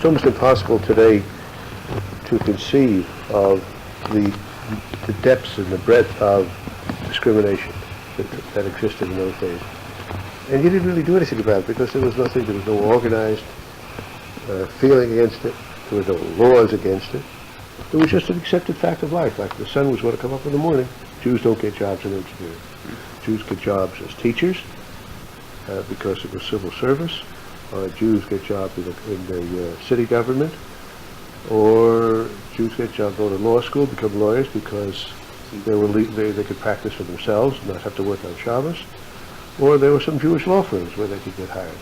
almost impossible today to conceive of the depths and the breadth of discrimination that existed in those days. And you didn't really do anything about it because there was no organized feeling against it. There were no laws against it. It was just an accepted fact of life. Like the sun was going to come up in the morning. Jews don't get jobs in engineering. Jews get jobs as teachers because it was civil service. Jews get jobs in the city government. Or Jews get jobs, go to law school, become lawyers because they could practice for themselves and not have to work on Shabbos. Or there were some Jewish law firms where they could get hired.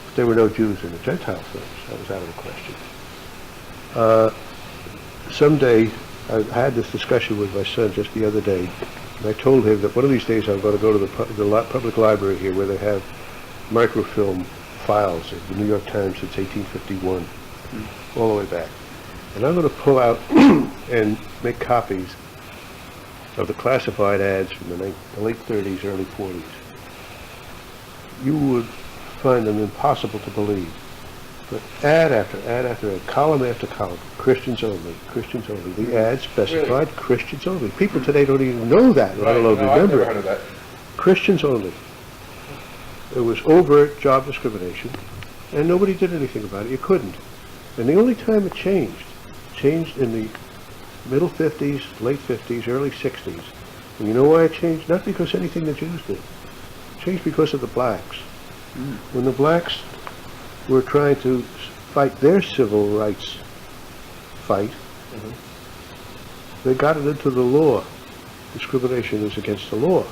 But there were no Jews in the Gentile firms. That was out of the question. Someday, I had this discussion with my son just the other day, and I told him that one of these days I'm going to go to the public library here where they have microfilm files of the New York Times since 1851, all the way back. And I'm going to pull out and make copies of the classified ads from the late 30s, early 40s. You would find them impossible to believe. But ad after ad, column after column, Christians only, Christians only. The ad specified Christians only. People today don't even know that, let alone remember I've never heard of that. Christians only. It was overt job discrimination, and nobody did anything about it. You couldn't. And the only time it changed in the middle 50s, late 50s, early 60s. And you know why it changed? Not because anything the Jews did. It changed because of the blacks. When the blacks were trying to fight their civil rights fight, they got it into the law. Discrimination is against the law.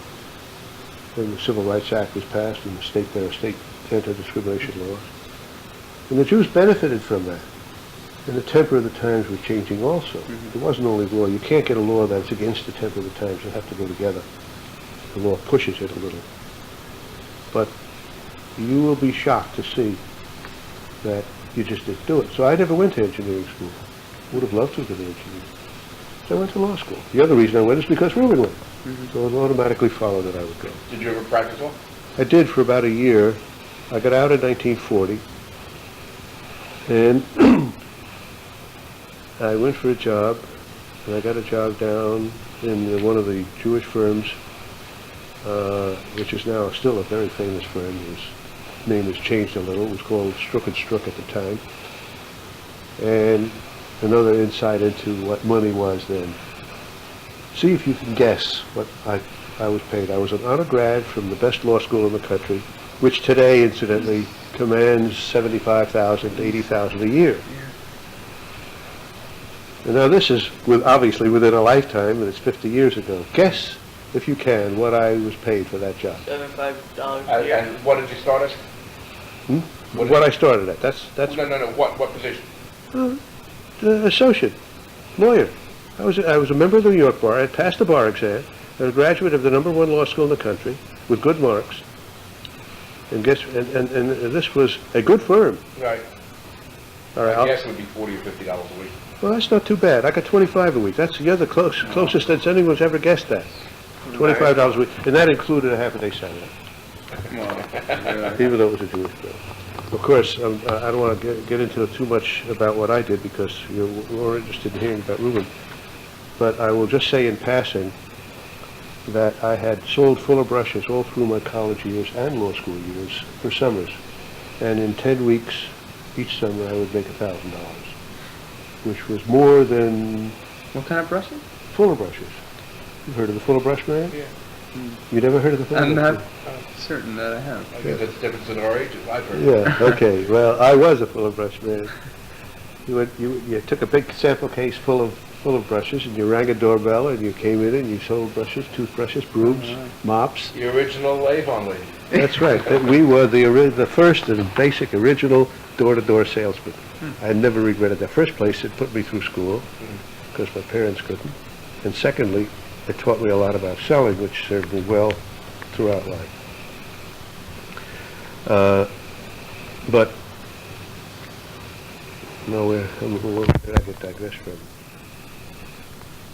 Then the Civil Rights Act was passed, and there are state anti-discrimination laws. And the Jews benefited from that. And the temper of the times was changing also. It wasn't only law. You can't get a law that's against the temper of the times. They have to go together. The law pushes it a little. But you will be shocked to see that you just didn't do it. So I never went to engineering school. Would have loved to go to engineering. So I went to law school. The other reason I went is because Reuben went. So it automatically followed that I would go. Did you ever practice law? I did for about a year. I got out in 1940. And I went for a job, and I got a job down in one of the Jewish firms, which is now still a very famous firm. His name has changed a little. It was called Strook and Strook at the time. And another insight into what money was then. See if you can guess what I was paid. I was an honor grad from the best law school in the country, which today, incidentally, commands $75,000 to $80,000 a year. And now this is obviously within a lifetime, and it's 50 years ago. Guess, if you can, what I was paid for that job. $75 a year. And what did you start as? What I started at. That's No. What position? Associate, lawyer. I was a member of the New York bar. I passed the bar exam. I was a graduate of the #1 law school in the country with good marks. And this was a good firm. Right. All right. I guess it would be $40 or $50 a week. Well, that's not too bad. I got $25 a week. You're the closest that anyone's ever guessed that. $25 a week, and that included a half-a-day Saturday. Even though it was a Jewish bill. Of course, I don't want to get into too much about what I did because you're more interested in hearing about Reuben. But I will just say in passing that I had sold fuller brushes all through my college years and law school years for summers. And in 10 weeks, each summer, I would make $1,000, which was more than... What kind of brushes? Fuller brushes. You've heard of the fuller brush man? Yeah. You never heard of the fuller I'm brush not man? certain that I have. I guess that's the difference in our ages. I've heard. Yeah, okay. Well, I was a fuller brush man. You took a big sample case full of brushes, and you rang a doorbell, and you came in and you sold brushes, toothbrushes, brooms, mops. The original Avon lady. That's right. We were the first and basic original door-to-door salesman. I never regretted that. First place, it put me through school because my parents couldn't, and secondly, it taught me a lot about selling, which served me well throughout life. But no, where did I get digressed from?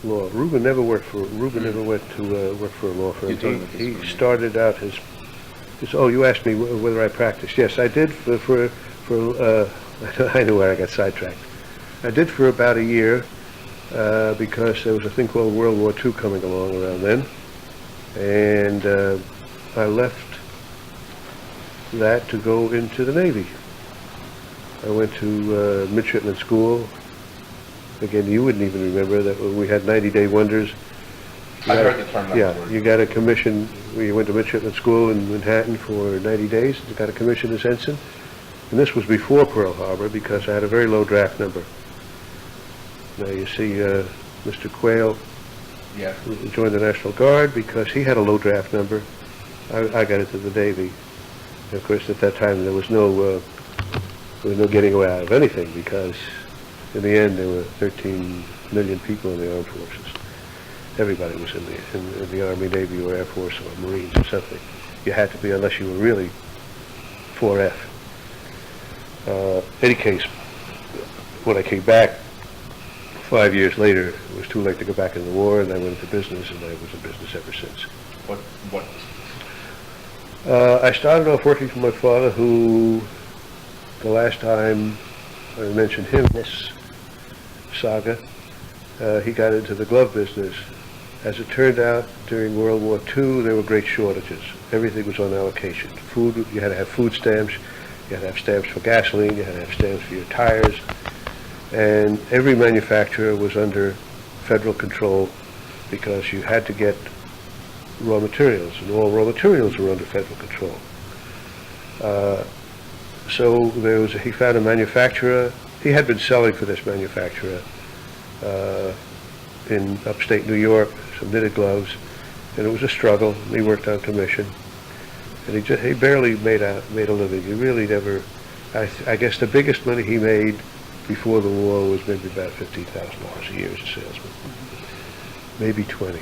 Law. Reuben never went to work for a law firm. He started out his. Oh, you asked me whether I practiced. Yes, I did for I know where I got sidetracked. I did for about a year because there was a thing called World War II coming along around then, and I left that to go into the Navy. I went to midshipman school. Again, you wouldn't even remember that when we had 90-day wonders. I heard the term. Yeah, you got a commission. We went to midshipman school in Manhattan for 90 days. You got a commission as ensign. And this was before Pearl Harbor because I had a very low draft number. Now you see Mr. Quayle Yeah. joined the National Guard because he had a low draft number. I got into the Navy. And of course, at that time, there was no getting away out of anything because in the end, there were 13 million people in the armed forces. Everybody was in the Army, Navy, or Air Force, or Marines, or something. You had to be, unless you were really 4F. Any case, when I came back 5 years later, it was too late to go back into the war, and I went into business, and I was in business ever since. What? I started off working for my father, who, the last time I mentioned him, this saga, he got into the glove business. As it turned out, during World War II, there were great shortages. Everything was on allocation. Food, you had to have food stamps, you had to have stamps for gasoline, you had to have stamps for your tires, and every manufacturer was under federal control because you had to get raw materials, and all raw materials were under federal control. So he found a manufacturer. He had been selling for this manufacturer in upstate New York, some knitted gloves, and it was a struggle. He worked on commission, and he barely made a living. He really never. I guess the biggest money he made before the war was maybe about $15,000 a year as a salesman, maybe 20.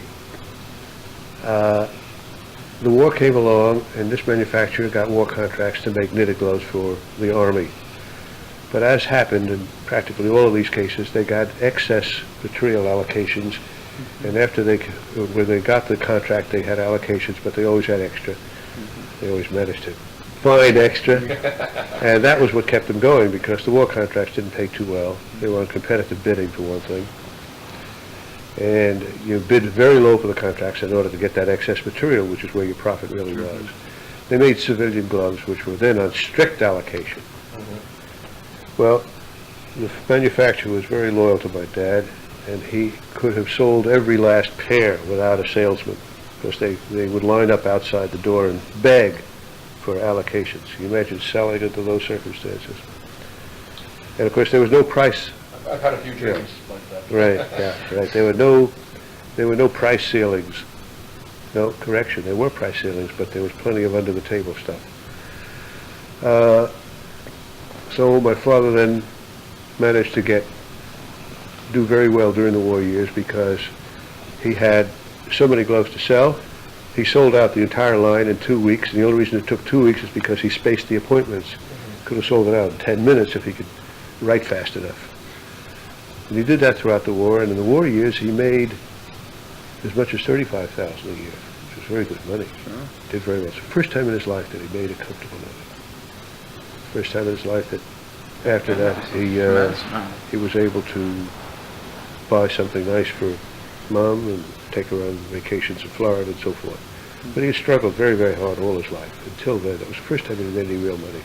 The war came along, and this manufacturer got war contracts to make knitted gloves for the Army. But as happened in practically all of these cases, they got excess material allocations, and when they got the contract, they had allocations, but they always had extra. They always managed to find extra, and that was what kept them going because the war contracts didn't pay too well. They were on competitive bidding, for one thing. And you bid very low for the contracts in order to get that excess material, which is where your profit really was. They made civilian gloves, which were then on strict allocation. Well, the manufacturer was very loyal to my dad, and he could have sold every last pair without a salesman, because they would line up outside the door and beg for allocations. Can you imagine selling under those circumstances? And of course, there was no price. I've had a few dreams like that. Right, yeah, right. There were no price ceilings. No, correction, there were price ceilings, but there was plenty of under-the-table stuff. So my father then managed to do very well during the war years because he had so many gloves to sell. He sold out the entire line in 2 weeks, and the only reason it took 2 weeks is because he spaced the appointments. Could have sold it out in 10 minutes if he could write fast enough. And he did that throughout the war, and in the war years he made as much as $35,000 a year, which was very good money. Sure. Did very well. It's the first time in his life that he made a comfortable living. First time in his life that after that he was able to buy something nice for Mom and take her on vacations in Florida and so forth. But he had struggled very, very hard all his life. Until then, it was the first time he made any real money.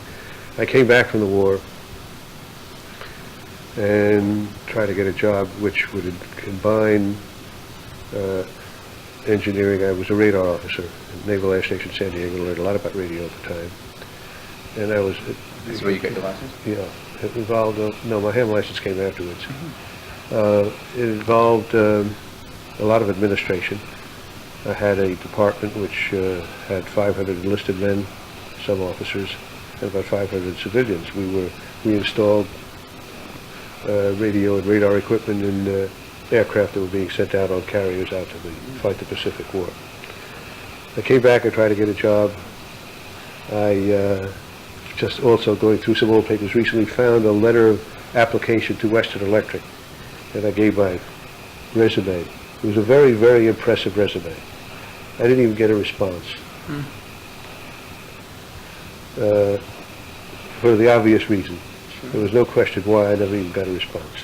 I came back from the war and tried to get a job which would combine engineering. I was a radar officer at Naval Air Station San Diego. Learned a lot about radio at the time. And I was... This is where you get your license? Yeah. It involved... no, my ham license came afterwards. It involved a lot of administration. I had a department which had 500 enlisted men, some officers, and about 500 civilians. We installed radio and radar equipment in aircraft that were being sent out on carriers out to fight the Pacific War. I came back and tried to get a job. I just also going through some old papers recently found a letter of application to Western Electric, and I gave my resume. It was a very, very impressive resume. I didn't even get a response. For the obvious reason. There was no question why. I never even got a response.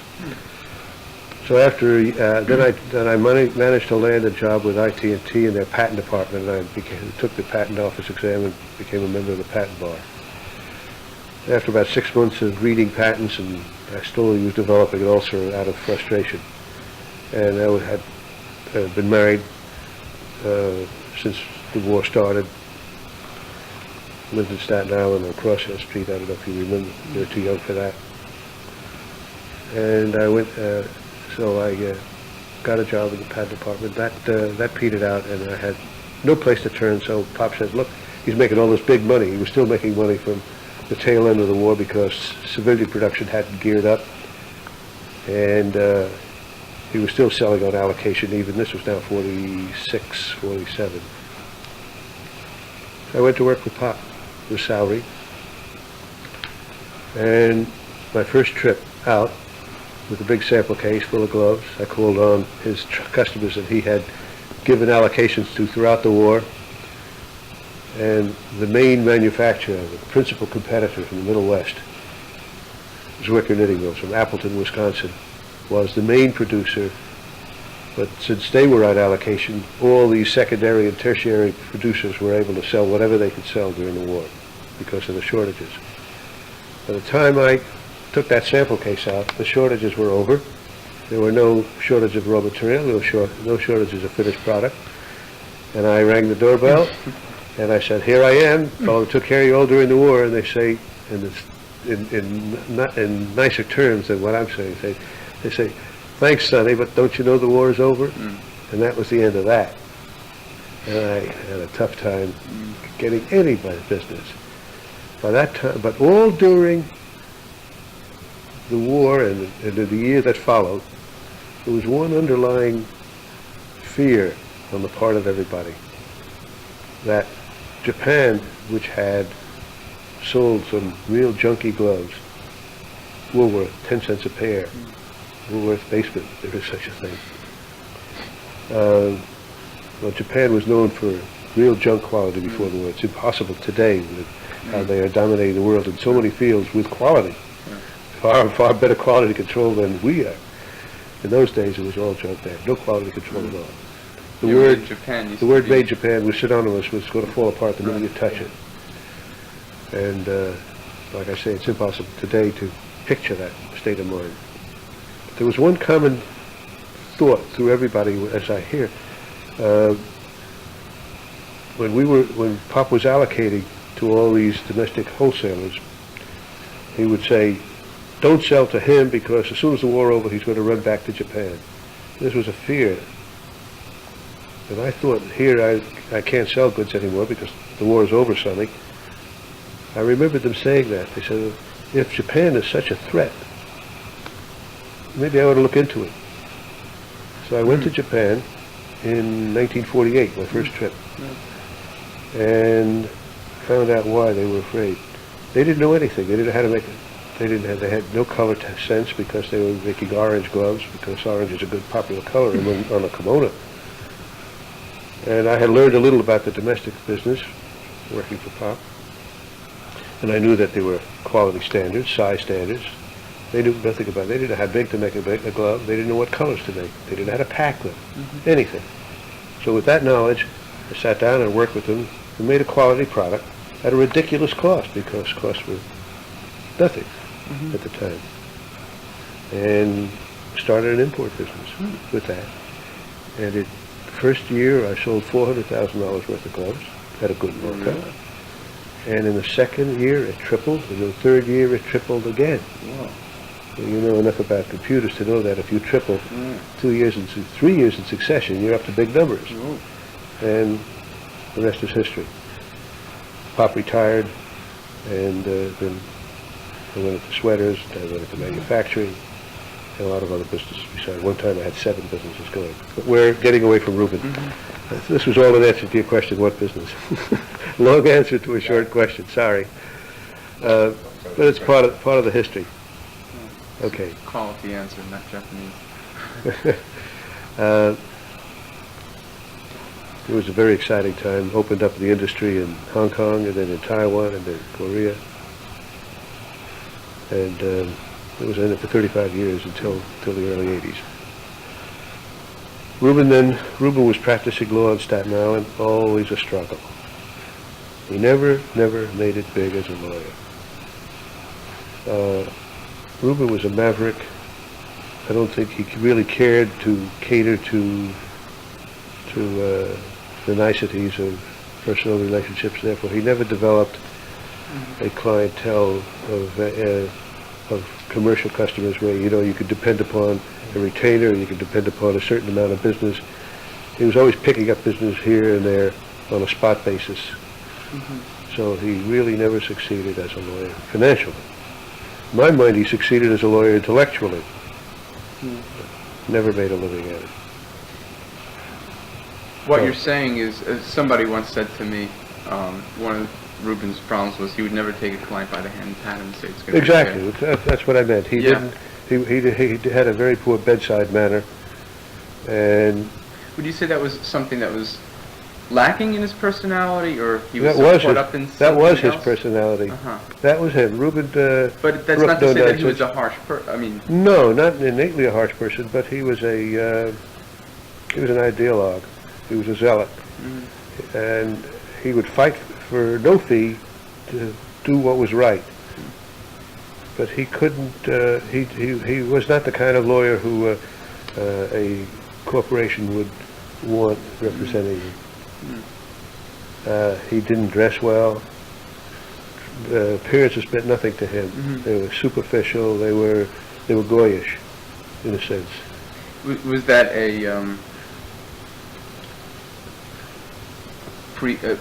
So after then I managed to land a job with IT&T in their patent department, and I took the patent office exam and became a member of the patent bar. After about 6 months of reading patents, and I slowly was developing an ulcer out of frustration. And I had been married since the war started. Lived in Staten Island on Crosshill Street. I don't know if you remember. You're too young for that. And I went. So I got a job in the patent department. That petered out, and I had no place to turn. So Pop said, "Look, he's making all this big money." He was still making money from the tail end of the war because civilian production hadn't geared up, and he was still selling on allocation. Even this was now 46, 47. I went to work with Pop with salary, and my first trip out with a big sample case full of gloves, I called on his customers that he had given allocations to throughout the war, and the main manufacturer, the principal competitor from the Middle West, Zwicker Knitting Mills from Appleton, Wisconsin, was the main producer. But since they were on allocation, all these secondary and tertiary producers were able to sell whatever they could sell during the war because of the shortages. By the time I took that sample case out, the shortages were over. There were no shortage of raw material, no shortages of finished product. And I rang the doorbell, and I said, "Here I am. Well, I took care of you all during the war." And they say, in nicer terms than what I'm saying, they say, "Thanks, Sonny, but don't you know the war is over?" And that was the end of that. And I had a tough time getting anybody's business. By that time, but all during the war and the year that followed, there was one underlying fear on the part of everybody that Japan, which had sold some real junky gloves, Woolworth, 10 cents a pair, Woolworth basement, there is such a thing. Well, Japan was known for real junk quality before the war. It's impossible today with how they are dominating the world in so many fields with quality. Far better quality control than we are. In those days, it was all junk there. No quality control at all. The word made Japan was synonymous with it's going to fall apart the minute you touch it. And like I say, it's impossible today to picture that state of mind. But there was one common thought through everybody, as I hear, when Pop was allocating to all these domestic wholesalers, he would say, "Don't sell to him because as soon as the war over, he's going to run back to Japan." This was a fear. And I thought, here I can't sell goods anymore because the war is over, Sonny. I remembered them saying that. They said, if Japan is such a threat, maybe I ought to look into it. So I went to Japan in 1948, my first trip, and found out why they were afraid. They didn't know anything. They didn't know how to make it. They had no color sense because they were making orange gloves, because orange is a good popular color on a kimono. And I had learned a little about the domestic business, working for Pop. And I knew that there were quality standards, size standards. They knew nothing about it. They didn't know how big to make a glove. They didn't know what colors to make. They didn't know how to pack them, anything. So with that knowledge, I sat down and worked with them and made a quality product at a ridiculous cost, because costs were nothing at the time. And started an import business with that. And the first year I sold $400,000 worth of gloves at a good markup. And in the second year it tripled. In the third year it tripled again. Wow. You know enough about computers to know that if you triple 3 years in succession, you're up to big numbers. And the rest is history. Pop retired, and then I went into sweaters, I went into manufacturing, and a lot of other businesses besides. One time I had 7 businesses going. But we're getting away from Reuben. This was all an answer to your question, what business? Long answer to a short question, sorry. But it's part of the history. Okay. Quality answer, not Japanese. It was a very exciting time. Opened up the industry in Hong Kong, and then in Taiwan, and then Korea. And it was in it for 35 years until the early 80s. Reuben was practicing law in Staten Island, always a struggle. He never made it big as a lawyer. Reuben was a maverick. I don't think he really cared to cater to the niceties of personal relationships. Therefore, he never developed a clientele of commercial customers where, you could depend upon a retainer, you could depend upon a certain amount of business. He was always picking up business here and there on a spot basis. So he really never succeeded as a lawyer financially. In my mind, he succeeded as a lawyer intellectually. Never made a living at it. What Oh. you're saying is, somebody once said to me, one of Reuben's problems was he would never take a client by the hand and pat him and say it's going to Exactly. be okay. That's what I meant. He Yeah. didn't. He had a very poor bedside manner, and Would you say that was something that was lacking in his personality, or he was that was caught his. up in That something was his else? personality. Uh-huh. That was him. Reuben. But that's Brooke not to say that he Donut was says- a harsh person. I mean, No, not innately a harsh person, but he was an ideologue. He was a zealot, and he would fight for no fee to do what was right. But he couldn't. He was not the kind of lawyer who a corporation would want representing him. He didn't dress well. Appearances meant nothing to him. They were superficial. They were goyish, in a sense. was that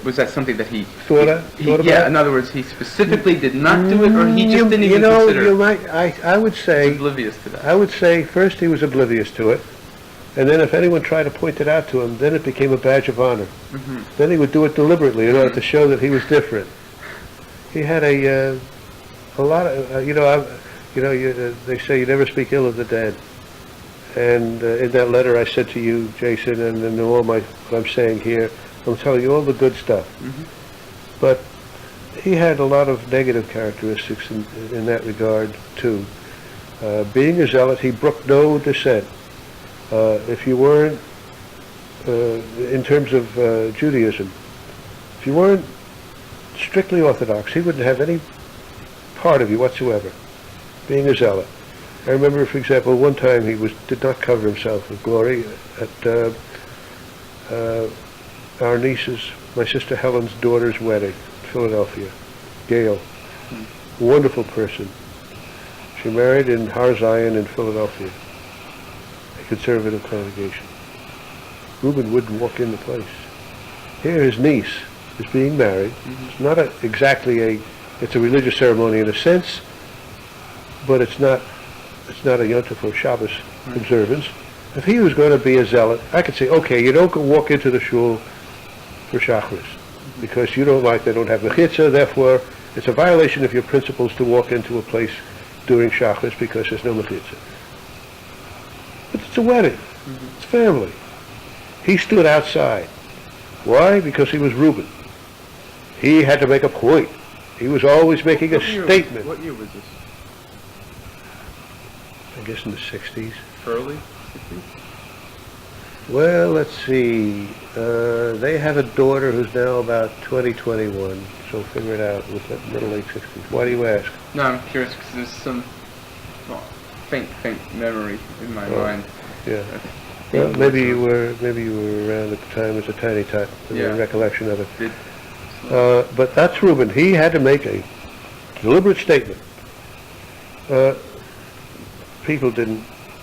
was that something that he Thought yeah, about? in other words, he specifically did not do it, or he just didn't even consider You it? might. I would say. Oblivious to that. I would say first he was oblivious to it, and then if anyone tried to point it out to him, then it became a badge of honor. Then he would do it deliberately in order to show that he was different. He had a lot of they say you never speak ill of the dead, and in that letter I said to you, Jason, and in all what I'm saying here, I'm telling you all the good stuff. But he had a lot of negative characteristics in that regard too. Being a zealot, he brooked no dissent. If you weren't, in terms of Judaism, if you weren't strictly Orthodox, he wouldn't have any part of you whatsoever, being a zealot. I remember, for example, one time he did not cover himself with glory at our niece's, my sister Helen's daughter's wedding, Philadelphia. Gail, a wonderful person. She married in Har Zion in Philadelphia, a conservative congregation. Reuben wouldn't walk in the place. Here his niece is being married. It's not it's a religious ceremony in a sense, but it's not a Yom Tov or Shabbos observance. If he was going to be a zealot, I could say, okay, you don't go walk into the shul for Shacharis, because they don't have mechitza, therefore it's a violation of your principles to walk into a place during Shacharis because there's no mechitza. But it's a wedding. It's family. He stood outside. Why? Because he was Reuben. He had to make a point. He was always making a statement. What year was this? I guess in the 60s. Early 60s? Well, let's see. They have a daughter who's now about 21, so figure it out. With the middle late 60s. Why do you ask? No, I'm curious because there's some faint memory in my mind. Yeah. Well, maybe you were around at the time as a tiny tot. Yeah. Recollection of it. But that's Reuben. He had to make a deliberate statement. A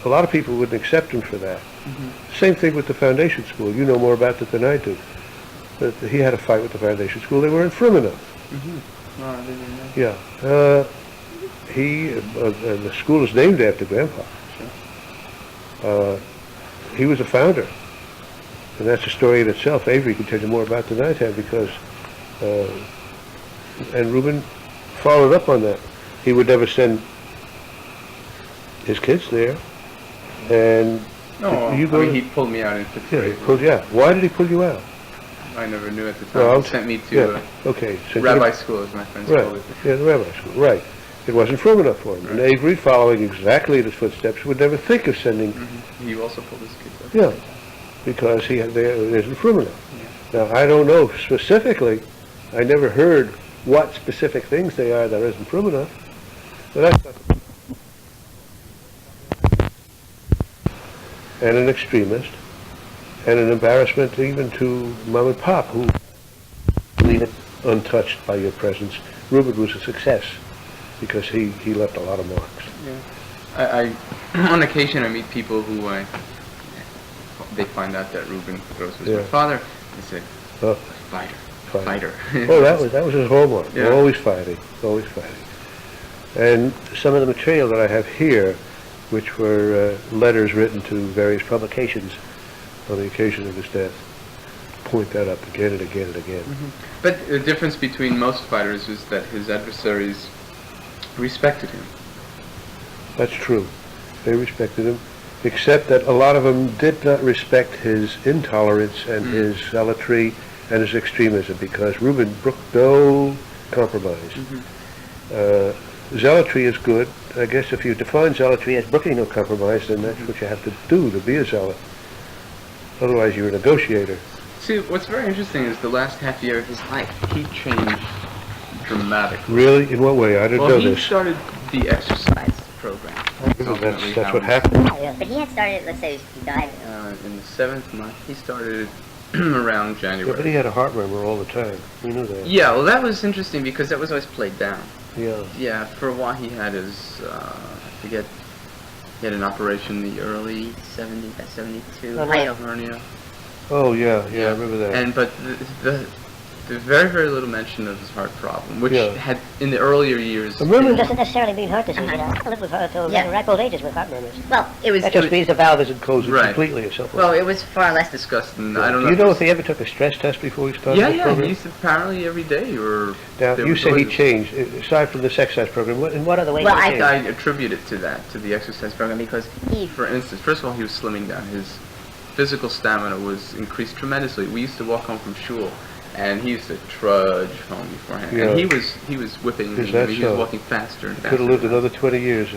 lot of people wouldn't accept him for that. Same thing with the foundation school. You know more about it than I do. But he had a fight with the foundation school. They weren't firm enough. No, I didn't know. Yeah. The school is named after Grandpa. He was a founder. And that's a story in itself. Avery can tell you more about than I can because, and Reuben followed up on that. He would never send his kids there. And No, you go he pulled me out in fifth yeah, he grade. pulled you out. Why did he pull you out? I never knew at the time. Well, He sent me to yeah, okay. So rabbi school, as my friends Right. called it. Yeah, the rabbi school. Right. It wasn't firm enough for him. And Avery, following exactly in his footsteps, would never think of sending, He also pulled his kids up. yeah, because it isn't firm enough. Now, I don't know specifically, I never heard what specific things they are that isn't firm enough, but that's not. And an extremist, and an embarrassment even to Mom and Pop, who leave it untouched by your presence. Reuben was a success because he left a lot of marks. Yeah. I on occasion I meet people who they find out that Reuben Gross was my father. They say, Oh, fighter. Oh, that was his hallmark. Yeah. Always fighting. And some of the material that I have here, which were letters written to various publications on the occasion of his death, point that up again and again and again. But the difference between most fighters is that his adversaries respected him. That's true. They respected him, except that a lot of them did not respect his intolerance and his zealotry and his extremism, because Reuben brooked no compromise. Zealotry is good. I guess if you define zealotry as brooking no compromise, then that's what you have to do to be a zealot. Otherwise, you're a negotiator. See, what's very interesting is the last half year of his life, he changed dramatically. Really? In what way? I didn't know He this. started the exercise program. That's what happened. Yeah, but he had started, let's say he died. In the 7th month, he started around Yeah, January. but he had a heart murmur all the time. We knew that. Yeah, well, that was interesting because that was always played down. Yeah. Yeah, for a while he had his, I forget, he had an operation in the early 72, hernia. Oh, yeah, I remember that. And but the very, very little mention of his heart problem, which Yeah. had in the earlier years. I remember It doesn't necessarily mean heart disease, you know. I live with heart until ripe old ages with heart murmurs. Well, it was. That just means the valve isn't closed Right. completely or something. Well, it was far less discussed. And I don't Do know. you know if he ever took a stress test before he started this Yeah, program? he used to apparently every day or. Now, there you was say he always- changed, aside from the exercise program, in what other ways Well, did he I change? attribute it to that, to the exercise program, because he, for instance, first of all, he was slimming down. His physical stamina was increased tremendously. We used to walk home from shul, and he used to trudge home beforehand. Yeah. And he was whipping. Is I that mean, he was so? walking faster and He faster. could have lived another 20 years.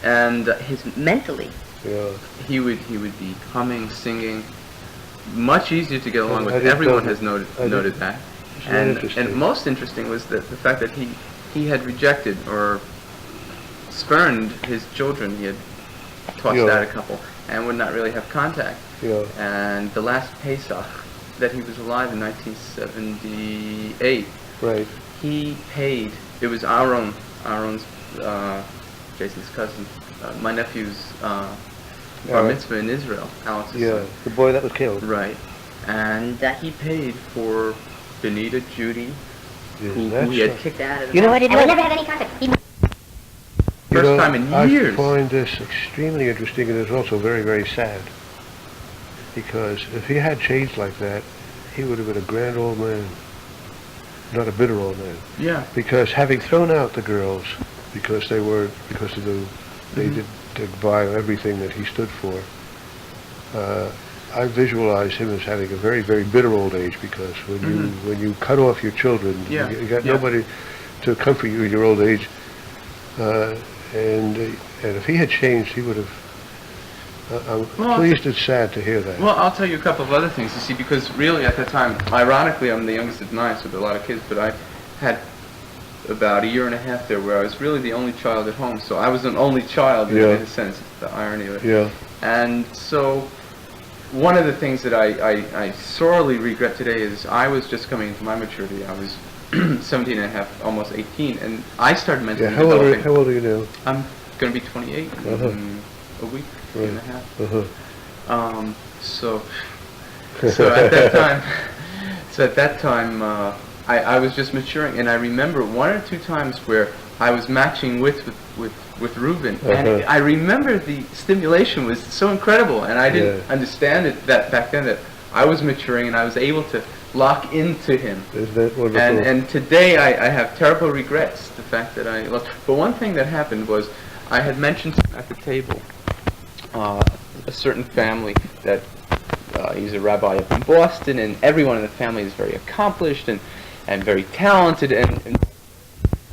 And his mentally. Yeah. he would be humming, singing, much easier to get along I with. didn't Everyone know has that. noted that. Isn't that interesting? And most interesting was the fact that he had rejected or spurned his children. He had tossed Yeah. out a couple and would not really have contact. Yeah. And the last Pesach that he was alive in 1978, Right. he paid. It was Aaron's Jason's cousin, my nephew's bar Aaron. mitzvah in Israel, Alex's Yeah. son. The boy that was killed. Right. And he paid for Benita Judy, who That's he had so- kicked out of the You know, I house. didn't And we know never that. had any contact. He First time in years. I find this extremely interesting, and it's also very, very sad. Because if he had changed like that, he would have been a grand old man, not a bitter old man. Yeah. Because having thrown out the girls, because they did buy everything that he stood for, I visualize him as having a very, very bitter old age, because when you cut off your children, Yeah. you got Yeah. nobody to comfort you in your old age. And if he had changed, he would have. I'm Well, pleased and sad to hear that. Well, I'll tell you a couple of other things, you see, because really at the time, ironically, I'm the youngest of 9, so there were a lot of kids, but I had about a year and a half there where I was really the only child at home, so I was an only child Yeah. in a sense, the irony of it. Yeah. And so one of the things that I sorely regret today is I was just coming into my maturity. I was 17 and a half, almost 18, and I started mentally Yeah. How old developing. are you now? I'm going to be 28 Uh-huh. in a week and a half. Uh-huh. So at that time, I was just maturing, and I remember one or two times where I was matching with Reuben, and Uh-huh. I remember the stimulation was so incredible, and I didn't Yeah. understand it that back then, that I was maturing and I was able to lock into him. Isn't that wonderful? And today I have terrible regrets, the fact that I lost. But one thing that happened was I had mentioned at the table a certain family that he's a rabbi up in Boston, and everyone in the family is very accomplished and very talented. And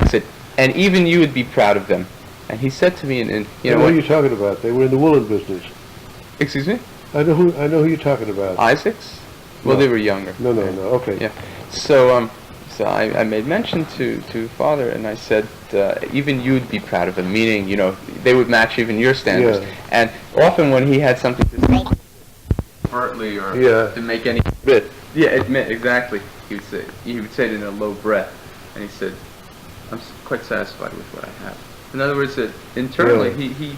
I said, and even you would be proud of them. And he said to me, and you know I know what? who you're talking about. They were in the woolen business. Excuse me? I know who you're talking about. Isaacs? Well, No. they were younger. No. Okay. Yeah. So I made mention to Father, and I said, even you'd be proud of them, meaning, you know, they would match even your standards. Yeah. And often when he had something to say, overtly or Yeah. to make any admit exactly, he would say it in a low breath, and he said, I'm quite satisfied with what I have. In other words, that internally Yeah. he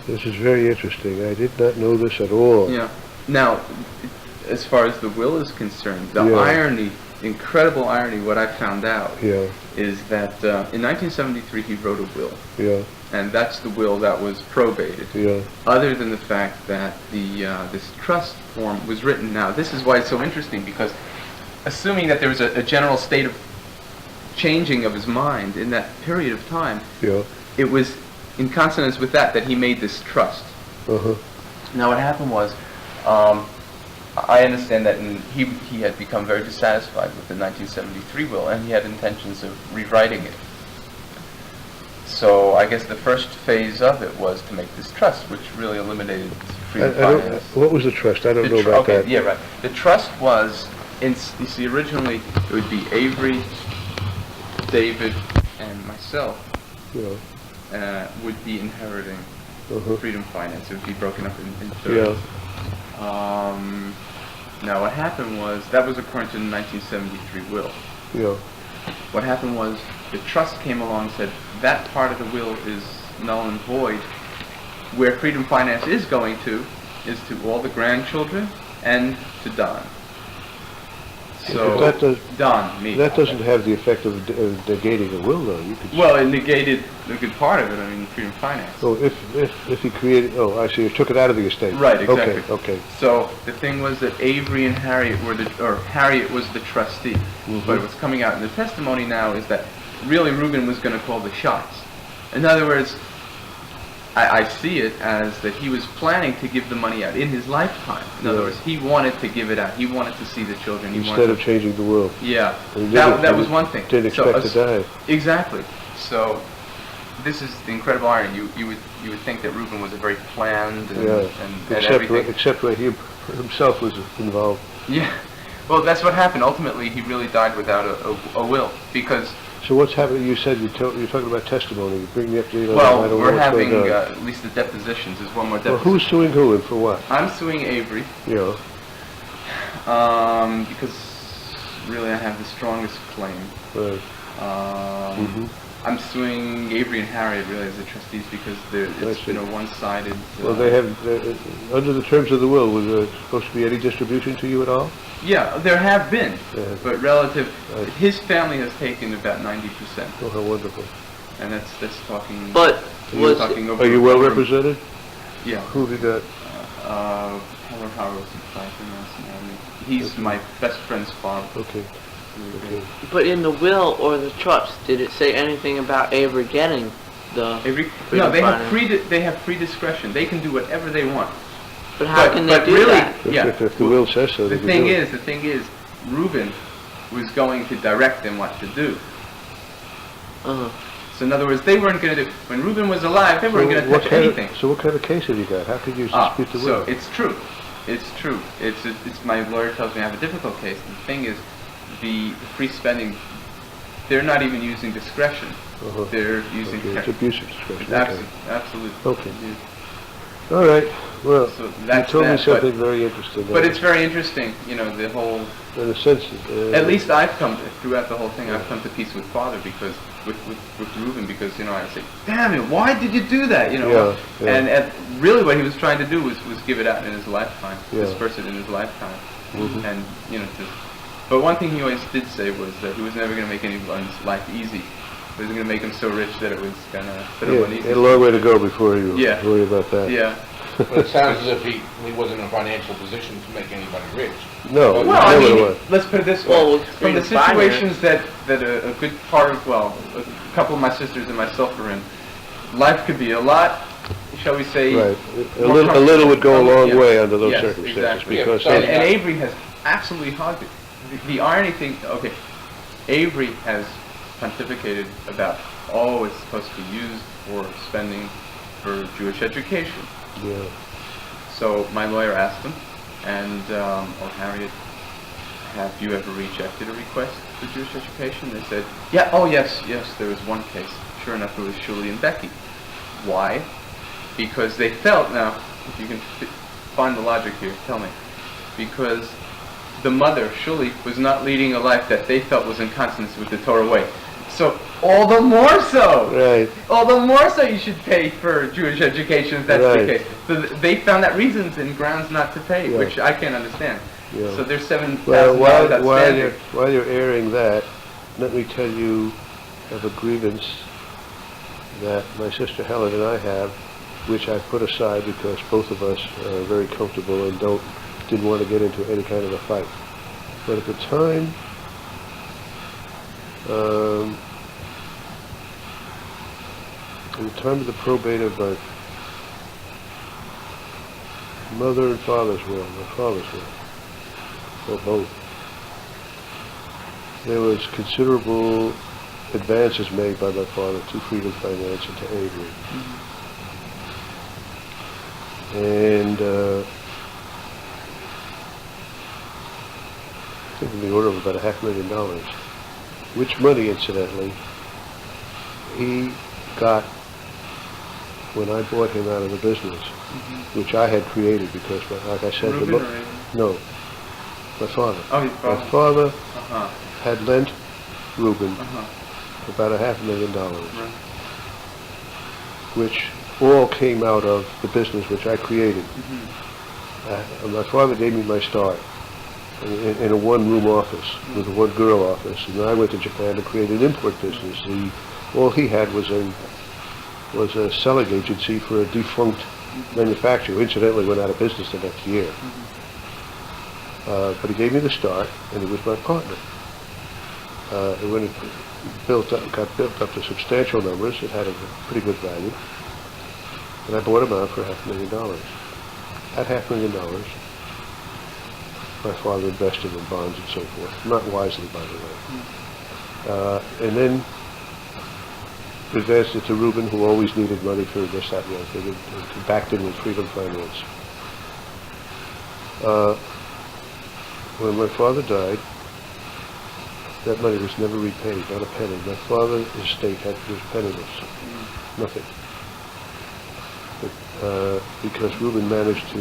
This is very interesting. I did not know this at all. you know. Now, as far as the will is concerned, the Yeah. irony, incredible irony, what I found out Yeah. is that in 1973 he wrote a will, Yeah. and that's the will that was probated. Yeah. Other than the fact that this trust form was written. Now, this is why it's so interesting, because assuming that there was a general state of changing of his mind in that period of time, Yeah. it was in consonance with that he made this trust. Uh-huh. Now, what happened was, I understand that he had become very dissatisfied with the 1973 will, and he had intentions of rewriting it. So I guess the first phase of it was to make this trust, which really eliminated freedom finance. What was the trust? I don't know about Okay, that. yeah, right. The trust was, you see, originally it would be Avery, David, and myself Yeah. would be inheriting Uh-huh. freedom finance. It would be broken up in Yeah. thirds. Now what happened was, that was according to the 1973 will. Yeah. What happened was, the trust came along and said, that part of the will is null and void. Where freedom finance is going to, is to all the grandchildren and to Don. So, But Don, me. that doesn't have the effect of negating a will, though. You could. Well, it negated a good part of it, I mean, freedom finance. Oh, if he created. Oh, I see. You took it out of the estate. Right, exactly. Okay. So the thing was that Avery and Harriet Harriet was the trustee. Mhm. But what's coming out in the testimony now is that really Reuben was going to call the shots. In other words, I see it as that he was planning to give the money out in his lifetime. In other Yeah. words, he wanted to give it out. He wanted to see the children. He Instead wanted of changing the will. Yeah, He that was one thing. Didn't So, expect to die. Exactly. So this is the incredible irony. You would think that Reuben was a very planned and, Yeah. and everything. Except where he himself was involved. Yeah. Well, that's what happened. Ultimately, he really died without a will, because So what's happening? You said you're talking about testimony. Bring me up to date on that. I well, don't know we're what's going having on. at least the depositions. There's one more Well, deposition. who's suing who and for what? I'm suing Avery Yeah. because really I have the strongest claim. Right. Mhm. I'm suing Avery and Harriet really as the trustees because it's been a one-sided. Well, they have under the terms of the will. Was there supposed to be any distribution to you at all? Yeah, there have been, Yeah. but relative. Right. His family has taken about 90%, Oh, how wonderful. and that's talking. But we're was talking over. Are you well over- represented? Yeah. Who have you got? Hello, Howard. He's my best friend's father. Okay. Okay. but in the will or the trust, did it say anything about Avery getting the? Avery, no, freedom they have finance? they have free discretion. They can do whatever they want. But how can they do really, that? Yeah. If the will says so, The they can thing do it. is, Reuben was going to direct them what to do. Uh-huh. So in other words, they weren't going to do. When Reuben was alive, they weren't going to what touch kind anything. so what kind of case have you got? How could you dispute the will? So it's true. It's true. It's my lawyer tells me I have a difficult case. The thing is, the free spending, they're not even using discretion. Uh-huh. They're using Okay, it's abuse of discretion. Absolutely. Okay. All right. Well, So you that's told me that, something very interesting. But it's very interesting, you know, the whole. in a sense. At least I've come throughout the whole thing. I've come to peace with Father because with Reuben because I say, damn it, why did you do that? You know. Yeah. And really, what he was trying to do was give it out in his lifetime, Yeah. disperse it in his lifetime, Mhm. and you know. But one thing he always did say was that he was never going to make anyone's life easy. He was going to make him so rich that it was going to. Yeah, a long way to go before you Yeah. worry about that. Yeah. But it sounds as if he wasn't in a financial position to make anybody rich. No, Well, I never mean, was. let's put it this way. Well, with From the freedom finance- situations that a good part of, well, a couple of my sisters and myself are in, life could be a lot, shall we say... Right. A more little would go a long Yeah. way under those Yes, circumstances exactly. because Yeah, And Avery has absolutely hogged it. The irony thing, okay, Avery has pontificated about oh, it's supposed to be used for spending for Jewish education. Yeah. So my lawyer asked him, and, oh, Harriet, have you ever rejected a request for Jewish education? They said, yeah, oh yes, there was one case. Sure enough, it was Shuli and Becky. Why? Because they felt, now, if you can find the logic here, tell me. Because the mother, Shuli, was not leading a life that they felt was in consonance with the Torah way. So, all the more so! Right. All the more so you should pay for Jewish education if that's Right. the case. So they found that reasons and grounds not to pay, Yeah. which I can't understand. Yeah. So there's $7,000 Well, outstanding. while you're airing that, let me tell you of a grievance that my sister Helen and I have, which I put aside because both of us are very comfortable and didn't want to get into any kind of a fight. But at the time, at the time of the probate of my mother and father's will, my father's will, or both, there was considerable advances made by my father to Freedom Finance and to Avery. And I think in the order of about $500,000, which money, incidentally, he got when I bought him out of the business, which I had created because, like I said, Reuben or Avery? no, my father. Oh, your My father. father had lent Reuben about $500,000, Right. which all came out of the business which I created. My father gave me my start in a one-room office with a one-girl office, and then I went to Japan to create an import business. All he had was a selling agency for a defunct manufacturer, who incidentally went out of business the next year. But he gave me the start, and he was my partner. And when it got built up to substantial numbers, it had a pretty good value. And I bought him out for $500,000. At $500,000, my father invested in bonds and so forth, not wisely, by the way. And then advanced it to Reuben, who always needed money for this, that, and the other thing, and backed in with Freedom Finance. When my father died, that money was never repaid, not a penny. My father's estate was penniless, nothing. But, because Reuben managed to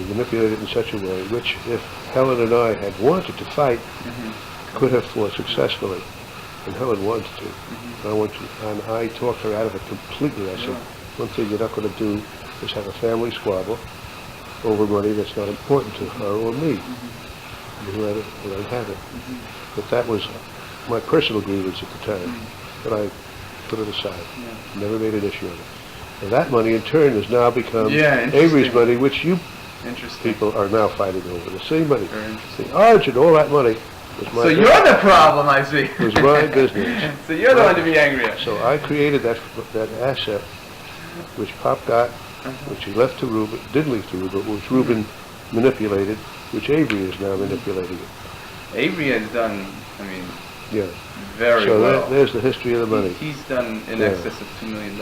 manipulate it in such a way, which if Helen and I had wanted to fight, could have fought successfully. And Helen wanted to. And I talked her out of it completely. I said, one thing you're not going to do is have a family squabble over money that's not important to her or me. You let it have it. But that was my personal grievance at the time. But I put it aside. Never made an issue of it. And that money in turn has now become Avery's money, which you people are now fighting over. The same money. The origin, all that money was my So business. you're the problem, I see. It was my business. So you're the one to be angry at. So I created that asset, which Pop got, which he left to Reuben, didn't leave to Reuben, which Reuben manipulated, which Avery is now manipulating it. Avery has done, I mean, Yeah. very So well. there's the history of the money. He's done in Yeah. excess of $2 million.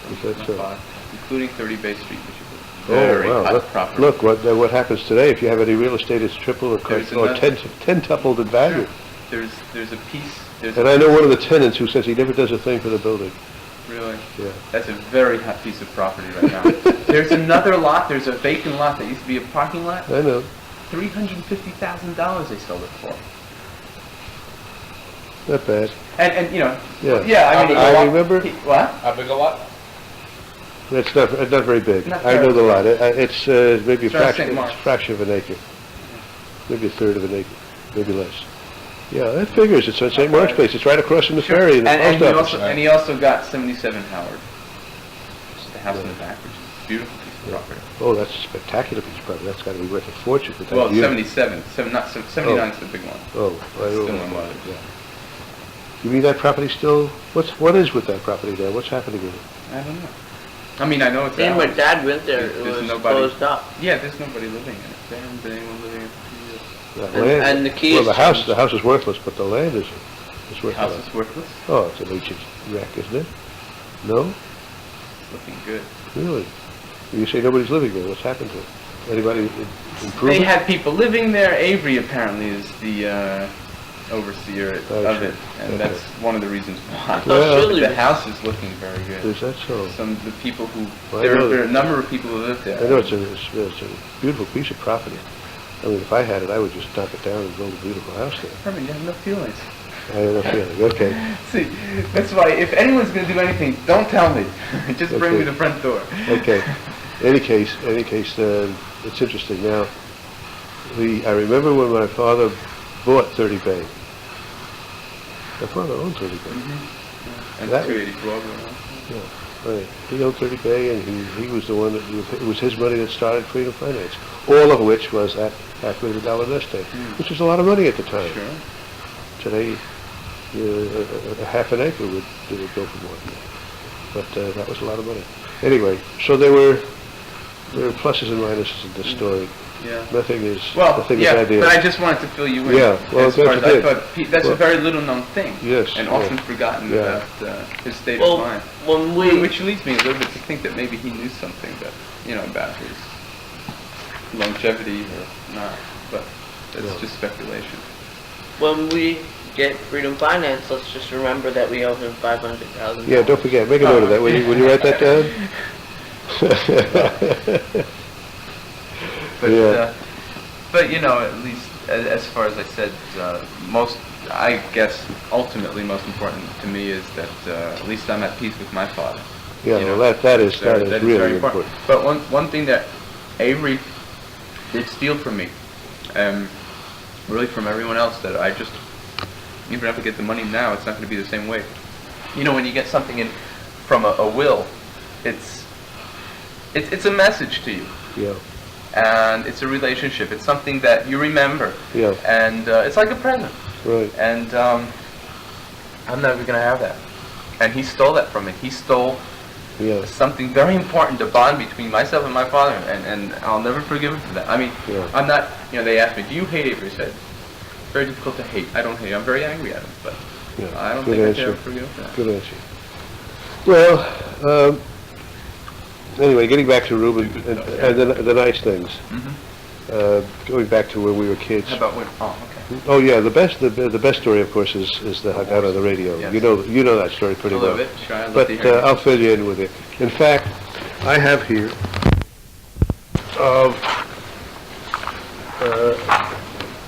Is that so? Including 30 Bay Street, which is a very Oh, wow. hot property. Look what happens today. If you have any real estate, it's triple or There's or another- ten-tupled in value. There's a piece, And I know one of the tenants who says he never does a thing for the building. really, Yeah. that's a very hot piece of property right now. There's another lot, there's a vacant lot that used to be a parking lot. I know. $350,000 they sold it for. Not bad. And you know, Yeah. I mean, I remember. what? How big a lot? It's not very big. Not I know very the lot. It's maybe a Try fraction, St. Mark's. fraction of an acre. Maybe a third of an acre, maybe less. Yeah, that figures. It's on St. Mark's Place. It's right across from the ferry and the And post he office. he also got 77 Howard, which is the house in the back, which is a beautiful piece of property. Oh, that's a spectacular piece of property. That's got to be worth a fortune for that. Well, unit. 77, 79 is the big one. Oh, I Still don't my know. mother. Yeah. You mean that property still? What is with that property there? What's happening with it? I don't know. I mean, I know it's Then ours. when Dad went there, it There's was nobody- closed up. Yeah, there's nobody living in it. There hasn't been anyone living in it for 2 years. That land. and the key Well, is the house. changed. The house is worthless, but the land isn't. It's The worth a house lot. is worthless? Oh, it's an ancient wreck, isn't it? No? Looking good. Really? You say nobody's living there. What's happened to it? Anybody improve They it? had people living there. Avery apparently is the overseer Oh, of sure. it, and Okay. that's one of the reasons why. Well, Shirley The was- house is looking very good. Is that so? Some of the people who Well, I know there are a that- number of people who live there. I know it's a beautiful piece of property. I mean, if I had it, I would just knock it down and build a beautiful house there. Herman, you have no feelings. I have no feeling. Okay. See, that's why if anyone's going to do anything, don't tell me. Just bring me Okay. to the front door. Okay. Any case, it's interesting. Now, I remember when my father bought 30 Bay. My father owned 30 Bay. And That- 280 Broadway. Yeah, right. He owned 30 Bay, and he was the one that, it was his money that started Freedom Finance. All of which was at $500,000 nest egg, which was a lot of money at the time. Sure. Today, a half an acre would go for more than that. But that was a lot of money. Anyway, so there were pluses and minuses in this story. Yeah. Nothing is Well, nothing yeah, is ideal. but I just wanted to fill you in. Yeah, well, as far glad as you I did. thought that's Well, a very little known thing. Yes, And yeah. often forgotten Yeah. about his state Well, of mind. when we Which leads me a little bit to think that maybe he knew something that, about his longevity or not. But that's Yeah. just speculation. when we get Freedom Finance, let's just remember that we owe him $500,000. Yeah, don't forget. Make a note of that. When you write that down. But, Yeah. But at least as far as I said, I guess ultimately most important to me is that at least I'm at peace with my father. Yeah, You well, know, that is That is really very important. But one thing that Avery did steal from me, really from everyone else, that I just, even if I get the money now, it's not going to be the same way. When you get something in from a will, it's a message to you. Yeah, And it's a relationship. It's something that you remember. yeah, And it's like a present. right. And I'm never going to have that. And he stole that from me. He stole Yeah, something very important, a bond between myself and my father. And I'll never forgive him for that. I mean, Yeah. I'm not, they asked me, do you hate Avery? I said, very difficult to hate. I don't hate him. I'm very angry at him. But yeah. I don't Good think I answer. can ever forgive him for that. Good answer. Well, anyway, getting back to Reuben and the nice things. Going back to when we were kids. How about when? Oh, okay. Oh yeah, the best story, of course, is the Out on the Radio. Yes. You know that story pretty A well. little bit. Sure, I'd love But to hear it. I'll fill you in with it. In fact, I have here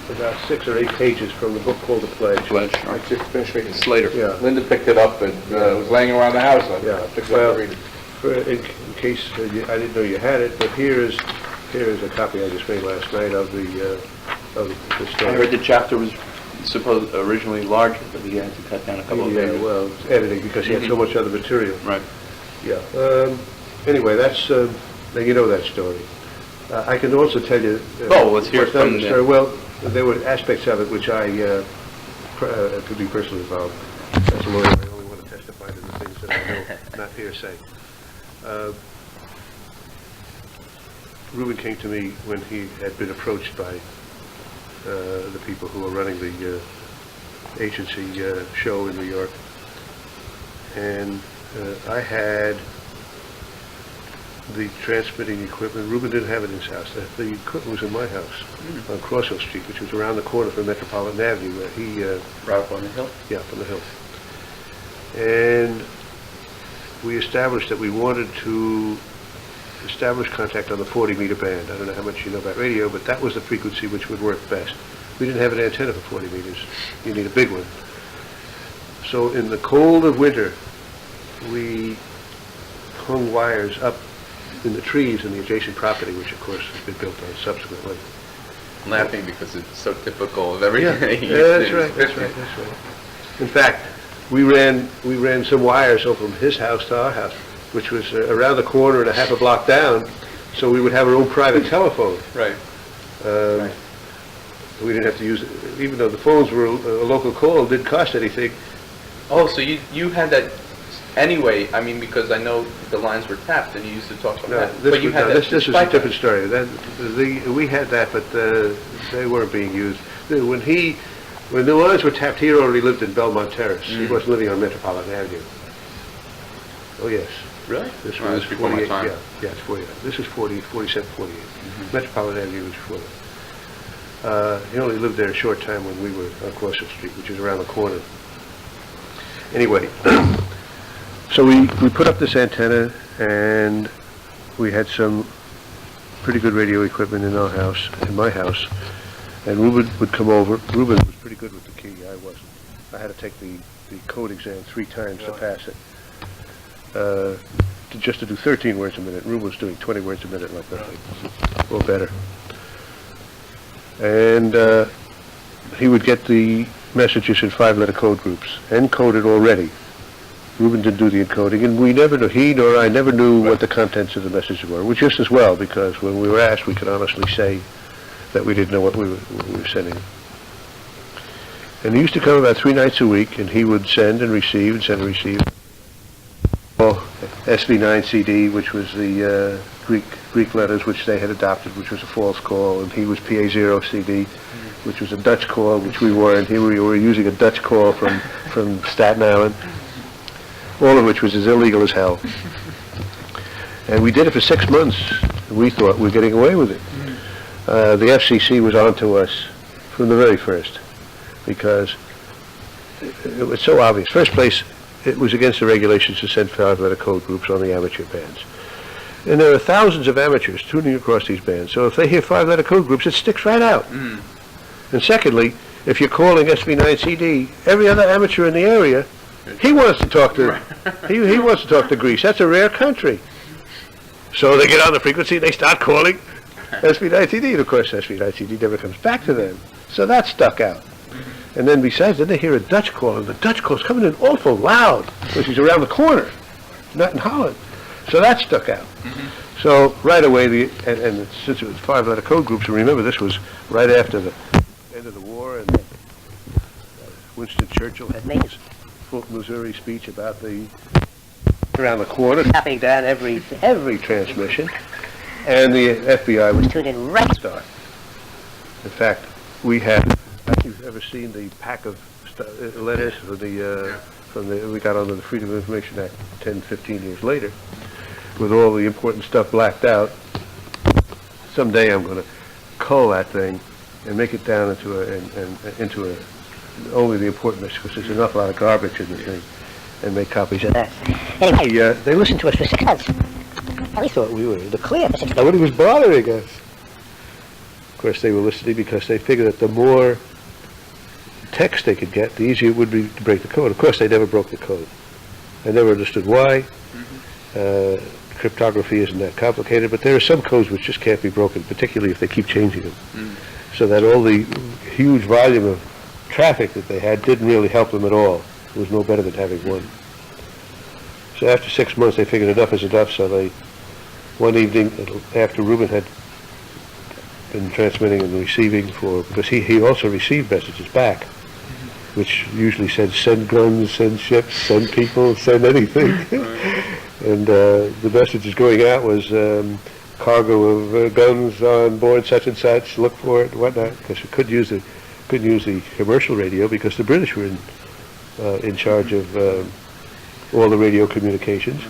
about 6 or 8 pages from the book called The Pledge. I just finished reading Slater. Yeah. Linda picked it up and it was laying around the house. I Yeah. picked it up and read it. In case I didn't know you had it, but here is a copy I just made last night of the story. I heard the chapter was supposed originally larger, but he had to cut down a couple of Yeah, pages. well, it's editing because he had so much other material. Right. Yeah. Anyway, that's now you know that story. I can also tell you. Oh, let's hear it what's not in from the the- story. Well, there were aspects of it which I could be personally involved. As a lawyer, I only want to testify to the things that I know, not hearsay. Reuben came to me when he had been approached by the people who were running the agency show in New York, and I had the transmitting equipment. Reuben didn't have it in his house. The equipment was in my house on Crosshill Street, which was around the corner from Metropolitan Avenue, where he Right up on the hill. yeah, from the hill. And we established that we wanted to establish contact on the 40-meter band. I don't know how much you know about radio, but that was the frequency which would work best. We didn't have an antenna for 40 meters. You need a big one. So in the cold of winter, we hung wires up in the trees in the adjacent property, which of course has been built on subsequently. I'm laughing because it's so typical of Yeah, everything. that's right. In fact, we ran some wires over from his house to our house, which was around the corner and a half a block down, so we would have our own private telephone. Right. Right. We didn't have to use, even though the phones were a local call, it didn't cost anything. Oh, so you had that anyway? I mean, because I know the lines were tapped and you used to talk from No, that. But you had that this was a despite different story. We had that, but they weren't being used. When he When the lines were tapped, he already lived in Belmont Terrace. He wasn't living on Metropolitan Avenue. Oh, yes. Really? This Oh, was that's before my 48, time. yeah, it's 48. This is 47, 48. Metropolitan Avenue was before that. He only lived there a short time when we were on Crosser Street, which is around the corner. Anyway, so we put up this antenna, and we had some pretty good radio equipment in our house, in my house, and Ruben would come over. Ruben was pretty good with the key, I wasn't. I had to take the code exam 3 times to pass it. Just to do 13 words a minute. Ruben was doing 20 words a minute like nothing, or better. And he would get the messages in 5-letter code groups, encoded already. Ruben didn't do the encoding, and we never knew, he nor I never knew what the contents of the messages were, which just as well, because when we were asked, we could honestly say that we didn't know what we were sending. And he used to come about 3 nights a week, and he would send and receive, and send and receive. SV9 CD, which was the Greek letters which they had adopted, which was a false call, and he was PA0 CD, which was a Dutch call, which we weren't. Here we were using a Dutch call from Staten Island, all of which was as illegal as hell. And we did it for 6 months. We thought we were getting away with it. The FCC was on to us from the very first, because it was so obvious. First place, it was against the regulations to send 5-letter code groups on the amateur bands. And there are thousands of amateurs tuning across these bands, so if they hear 5-letter code groups, it sticks right out. And secondly, if you're calling SV9CD, every other amateur in the area, he wants to talk to, he wants to talk to Greece. That's a rare country. So they get on the frequency, they start calling SV9CD, and of course SV9CD never comes back to them. So that stuck out. And then besides, then they hear a Dutch call, and the Dutch call's coming in awful loud, because he's around the corner, not in Holland. So that stuck out. So right away, and since it was 5-letter code groups, and remember this was right after the end of the war, and Winston Churchill had made his Fulton, Missouri speech about the around the corner, tapping down every transmission, and the FBI was tuned in right start. In fact, we had. Have you ever seen the pack of letters we got under the Freedom of Information Act 10, 15 years later, with all the important stuff blacked out? Someday I'm going to cull that thing and make it down into only the important message, because there's an awful lot of garbage in the thing, and make copies of that. Anyway, they listened to us for 6 months. We thought we were in the clear. Nobody was bothering us. Of course, they were listening because they figured that the more text they could get, the easier it would be to break the code. Of course, they never broke the code. I never understood why. Cryptography isn't that complicated, but there are some codes which just can't be broken, particularly if they keep changing them. So that all the huge volume of traffic that they had didn't really help them at all. It was no better than having one. So after 6 months, they figured enough is enough, so they, one evening, after Ruben had been transmitting and receiving because he also received messages back, which usually said send guns, send ships, send people, send anything. And the messages going out was cargo of guns on board such and such, look for it and whatnot, because we couldn't use the commercial radio because the British were in charge of all the radio communications.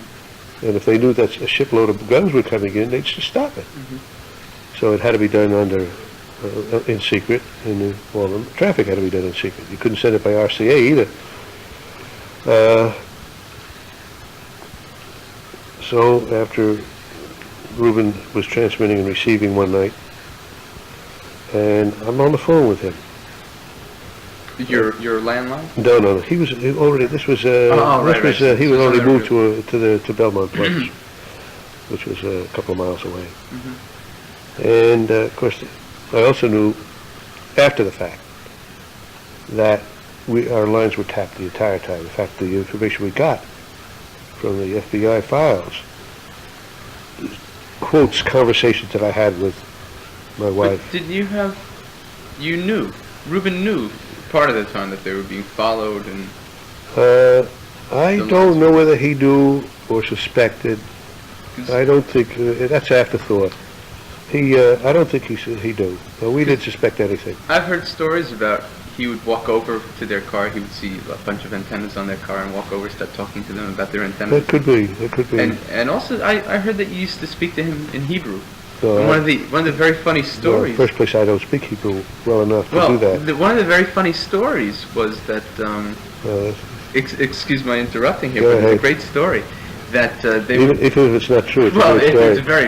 And if they knew that a shipload of guns were coming in, they'd just stop it. So it had to be done in secret, and all the traffic had to be done in secret. You couldn't send it by RCA either. So after Ruben was transmitting and receiving one night, and I'm on the phone with him. Your landline? No. He was already. This was. He was already moved to Belmont Place, which was a couple of miles away. And of course, I also knew after the fact that our lines were tapped the entire time. In fact, the information we got from the FBI files quotes conversations that I had with my wife. But Ruben knew part of the time that they were being followed and... I don't know whether he knew or suspected. I don't think, that's afterthought. I don't think he knew. We didn't suspect anything. I've heard stories about he would walk over to their car. He would see a bunch of antennas on their car and walk over, start talking to them about their antennas. That could be, that could be. And also, I heard that you used to speak to him in Hebrew. So, And one of the very funny stories. First place, I don't speak Hebrew well enough to Well, do that. one of the very funny stories was that. Uh, Excuse my interrupting here, Go but it's a ahead. great story that they even were. if it's not true, it's Well, a great story. it's a very